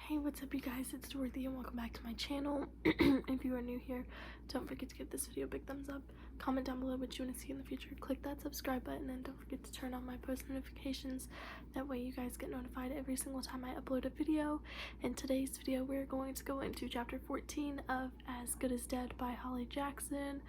Hey, what's up you guys, it's Dorothy and welcome back to my channel. If you are new here, don't forget to give this video a big thumbs up, comment down below what you want to see in the future, click that subscribe button, and don't forget to turn on my post notifications. That way you guys get notified every single time I upload a video. In today's video, we're going to go into chapter 14 of As Good as Dead by Holly Jackson.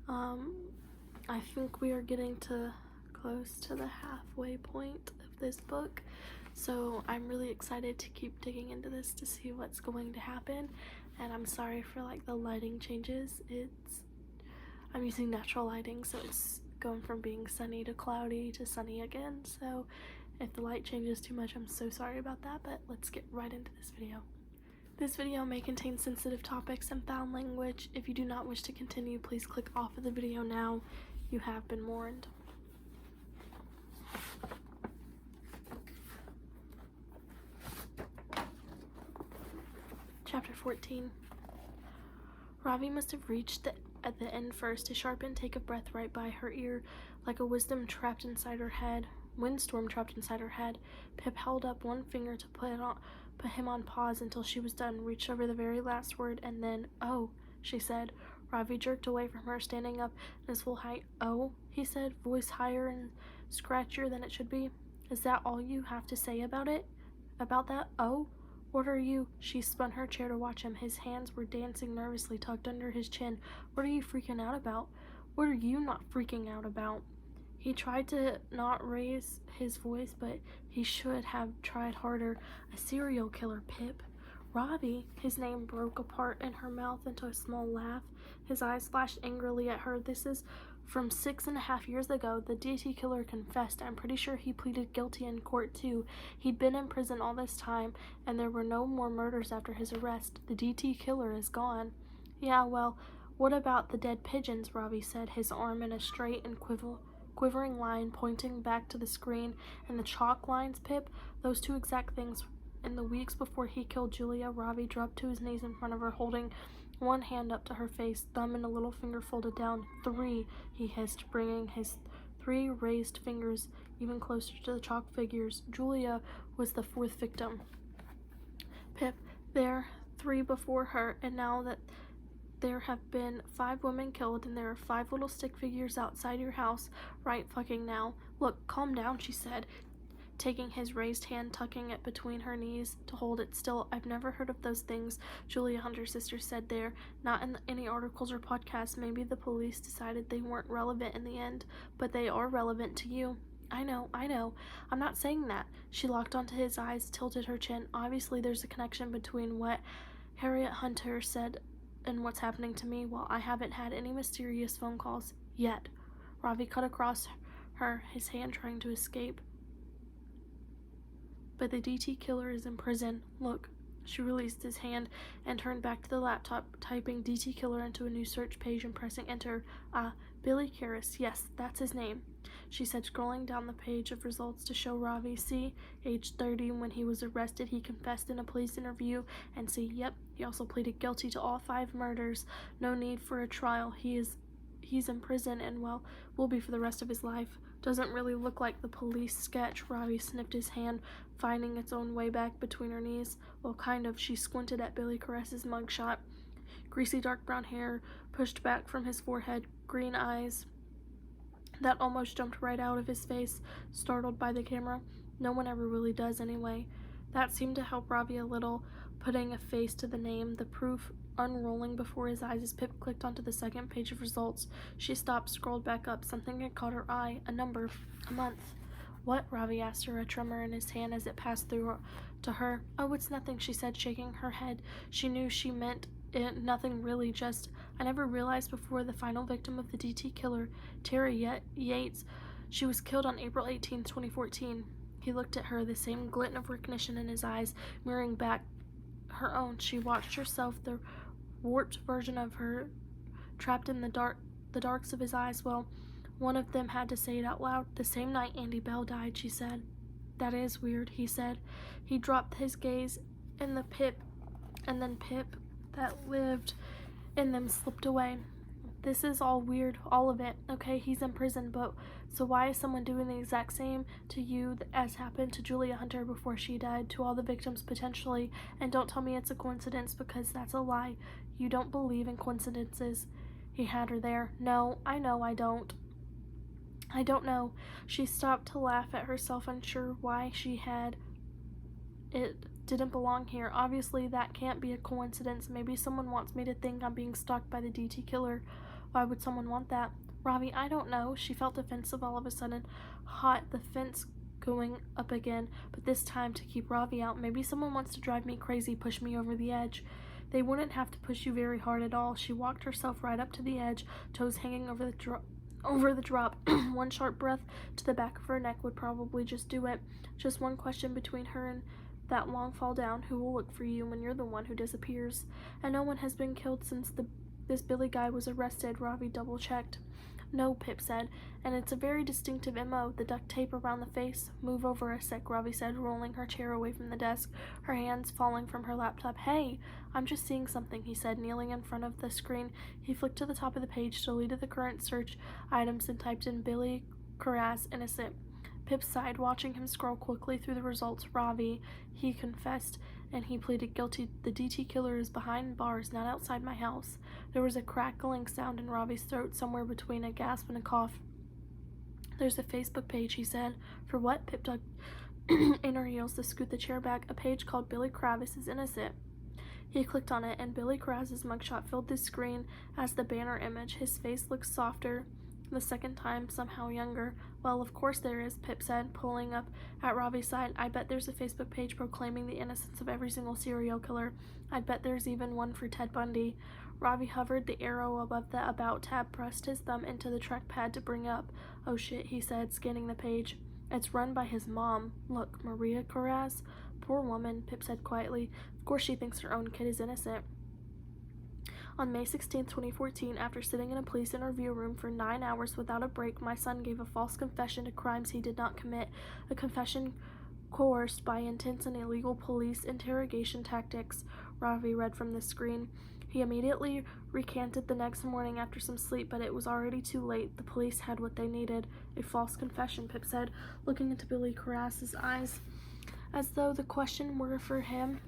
I think we are getting to close to the halfway point of this book. So I'm really excited to keep digging into this to see what's going to happen, and I'm sorry for like the lighting changes. I'm using natural lighting, so it's going from being sunny to cloudy to sunny again. So if the light changes too much, I'm so sorry about that, but let's get right into this video. This video may contain sensitive topics and foul language. If you do not wish to continue, please click off of the video now. You have been warned. Chapter 14. Ravi must have reached at the end first, a sharp intake of breath right by her ear, like a windstorm trapped inside her head. Pip held up one finger to put him on pause until she was done, reached over the very last word, and then, "Oh," she said. Ravi jerked away from her, standing up in his full height. "Oh," he said, voice higher and scratchier than it should be. "Is that all you have to say about it? About that? Oh? What are you—" She spun her chair to watch him. His hands were dancing nervously, tucked under his chin. "What are you freaking out about? What are you not freaking out about?" He tried to not raise his voice, but he should have tried harder. "A serial killer, Pip." "Ravi," his name broke apart in her mouth into a small laugh. His eyes flashed angrily at her. "This is from 6.5 years ago. The DT killer confessed. I'm pretty sure he pleaded guilty in court too. He'd been in prison all this time, and there were no more murders after his arrest. The DT killer is gone." "Yeah, well, what about the dead pigeons?" Ravi said, his arm in a straight and quivering line pointing back to the screen. "And the chalk lines, Pip? Those two exact things. In the weeks before he killed Julia." Ravi dropped to his knees in front of her, holding one hand up to her face, thumb and a little finger folded down. "3, he hissed, bringing his 3 raised fingers even closer to the chalk figures. "Julia was the 4th victim, Pip. There 3 before her, and now that there have been 5 women killed, and there are 5 little stick figures outside your house right fucking now." "Look, calm down," she said, taking his raised hand, tucking it between her knees to hold it still. "I've never heard of those things," Julia Hunter's sister said. "They're not in any articles or podcasts. Maybe the police decided they weren't relevant in the end, but they are relevant to you." I know. I'm not saying that." She locked onto his eyes, tilted her chin. "Obviously there's a connection between what Harriet Hunter said and what's happening to me. Well, I haven't had any mysterious phone calls yet." Ravi cut across her, his hand trying to escape. "But the DT killer is in prison. Look." She released his hand and turned back to the laptop, typing DT killer into a new search page and pressing enter. Billy Karras. Yes, that's his name," she said, scrolling down the page of results to show Ravi. "See, age 30, when he was arrested, he confessed in a police interview, and see, yep, he also pleaded guilty to all 5 murders. No need for a trial. He's in prison and, well, will be for the rest of his life." "Doesn't really look like the police sketch." Ravi sniffed his hand, finding its own way back between her knees. "Well, kind of." She squinted at Billy Karras' mugshot. Greasy dark brown hair pushed back from his forehead, green eyes that almost jumped right out of his face, startled by the camera. No one ever really does anyway. That seemed to help Ravi a little, putting a face to the name, the proof unrolling before his eyes as Pip clicked onto the second page of results. She stopped, scrolled back up. Something had caught her eye. A number. A month. "What?" Ravi asked her, a tremor in his hand as it passed through to her. "Oh, it's nothing," she said, shaking her head. She knew she meant it. "Nothing really, just I never realized before the final victim of the DT killer, Terry Yates. She was killed on April 18, 2014. He looked at her, the same glint of recognition in his eyes, mirroring back her own. She watched herself, the warped version of her, trapped in the darks of his eyes. Well, one of them had to say it out loud. "The same night Andy Bell died," she said. "That is weird," he said. He dropped his gaze in the Pip, and then Pip that lived in them slipped away. This is all weird, all of it. Okay, he's in prison, but so why is someone doing the exact same to you as happened to Julia Hunter before she died, to all the victims potentially? And don't tell me it's a coincidence, because that's a lie. You don't believe in coincidences. He had her there. No, I know I don't. I don't know. She stopped to laugh at herself, unsure why she had. It didn't belong here. Obviously, that can't be a coincidence. Maybe someone wants me to think I'm being stalked by the DT killer. Why would someone want that? Ravi, I don't know. She felt defensive all of a sudden. Hot, the fence going up again, but this time to keep Ravi out. Maybe someone wants to drive me crazy, push me over the edge. They wouldn't have to push you very hard at all. She walked herself right up to the edge, toes hanging over the drop. One sharp breath to the back of her neck would probably just do it. Just one question between her and that long fall down: who will look for you when you're the one who disappears? And no one has been killed since this Billy guy was arrested. Ravi double-checked. No, Pip said, and it's a very distinctive MO, the duct tape around the face. Move over a sec, Ravi said, rolling her chair away from the desk, her hands falling from her laptop. Hey, I'm just seeing something, he said, kneeling in front of the screen. He flicked to the top of the page, deleted the current search items, and typed in Billy Carras, innocent. Pip sighed, watching him scroll quickly through the results. Ravi, he confessed, and he pleaded guilty. The DT killer is behind bars, not outside my house. There was a crackling sound in Ravi's throat, somewhere between a gasp and a cough. There's a Facebook page, he said. For what? Pip dug in her heels to scoot the chair back. A page called Billy Kravis is Innocent. He clicked on it, and Billy Kravis' mugshot filled the screen as the banner image. His face looked softer the second time, somehow younger. Well, of course there is, Pip said, pulling up at Ravi's side. I bet there's a Facebook page proclaiming the innocence of every single serial killer. I'd bet there's even one for Ted Bundy. Ravi hovered the arrow above the About tab, pressed his thumb into the trackpad to bring up. Oh shit, he said, scanning the page. It's run by his mom. Look, Maria Carras. Poor woman, Pip said quietly. Of course she thinks her own kid is innocent. On May 16, 2014, after sitting in a police interview room for 9 hours without a break, my son gave a false confession to crimes he did not commit, a confession coerced by intense and illegal police interrogation tactics, Ravi read from the screen. He immediately recanted the next morning after some sleep, but it was already too late. The police had what they needed. A false confession, Pip said, looking into Billy Carras's eyes, as though the question were for him.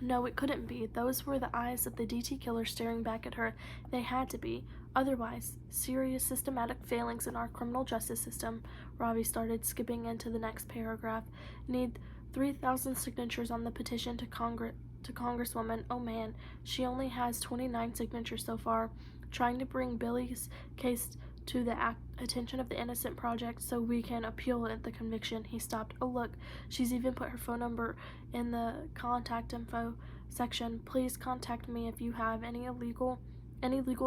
No, it couldn't be. Those were the eyes of the DT killer staring back at her. They had to be. Otherwise, serious systematic failings in our criminal justice system. Ravi started, skipping into the next paragraph. Need 3,000 signatures on the petition to Congresswoman. Oh man, she only has 29 signatures so far. Trying to bring Billy's case to the attention of the Innocent Project so we can appeal the conviction. He stopped. Oh look, she's even put her phone number in the contact info section. Please contact me if you have any legal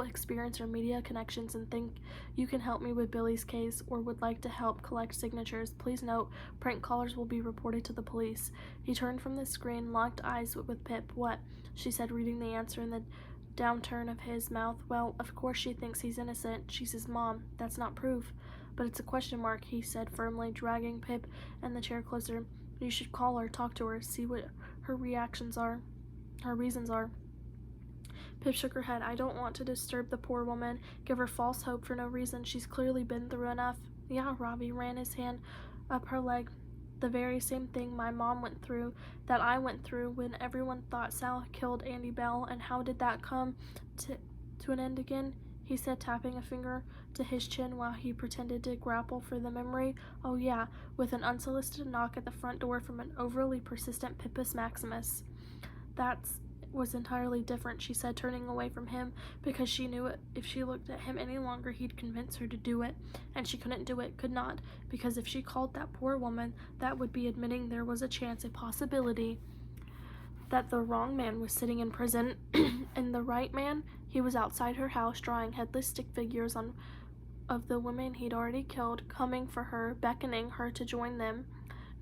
experience or media connections and think you can help me with Billy's case or would like to help collect signatures. Please note, prank callers will be reported to the police. He turned from the screen, locked eyes with Pip. What? She said, reading the answer in the downturn of his mouth. Well, of course she thinks he's innocent. She's his mom. That's not proof. But it's a question mark, he said firmly, dragging Pip and the chair closer. You should call her, talk to her, see what her reasons are. Pip shook her head. I don't want to disturb the poor woman, give her false hope for no reason. She's clearly been through enough. Yeah, Ravi ran his hand up her leg. The very same thing my mom went through, that I went through when everyone thought Sal killed Andy Bell. And how did that come to an end again? He said, tapping a finger to his chin while he pretended to grapple for the memory. Oh yeah, with an unsolicited knock at the front door from an overly persistent Pippus Maximus. That was entirely different, she said, turning away from him, because she knew if she looked at him any longer he'd convince her to do it, and she couldn't do it, could not, because if she called that poor woman, that would be admitting there was a chance, a possibility, that the wrong man was sitting in prison, and the right man, he was outside her house drawing headless stick figures of the women he'd already killed, coming for her, beckoning her to join them.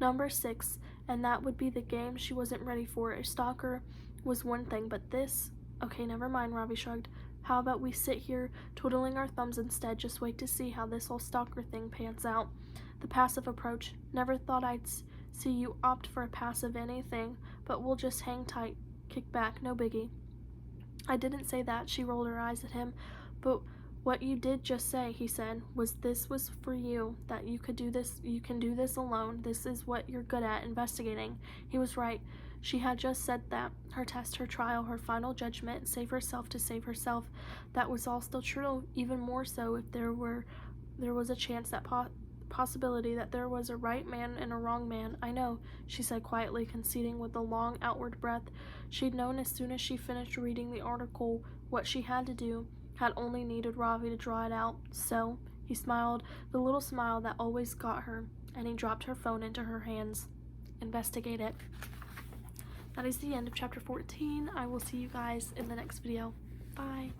Number 6, and that would be the game she wasn't ready for. A stalker was one thing, but this... Okay, never mind, Ravi shrugged. How about we sit here twiddling our thumbs instead? Just wait to see how this whole stalker thing pans out. The passive approach. Never thought I'd see you opt for a passive anything, but we'll just hang tight, kick back, no biggie. I didn't say that, she rolled her eyes at him, but What you did just say, he said, was this was for you, that you could do this, you can do this alone. This is what you're good at, investigating. He was right. She had just said that. Her test, her trial, her final judgment, save herself to save herself. That was all still true, even more so if there was a chance, that possibility that there was a right man and a wrong man. I know, she said quietly, conceding with a long outward breath. She'd known as soon as she finished reading the article what she had to do, had only needed Ravi to draw it out. So, he smiled, the little smile that always got her, and he dropped her phone into her hands. Investigate it. That is the end of chapter 14. I will see you guys in the next video. Bye.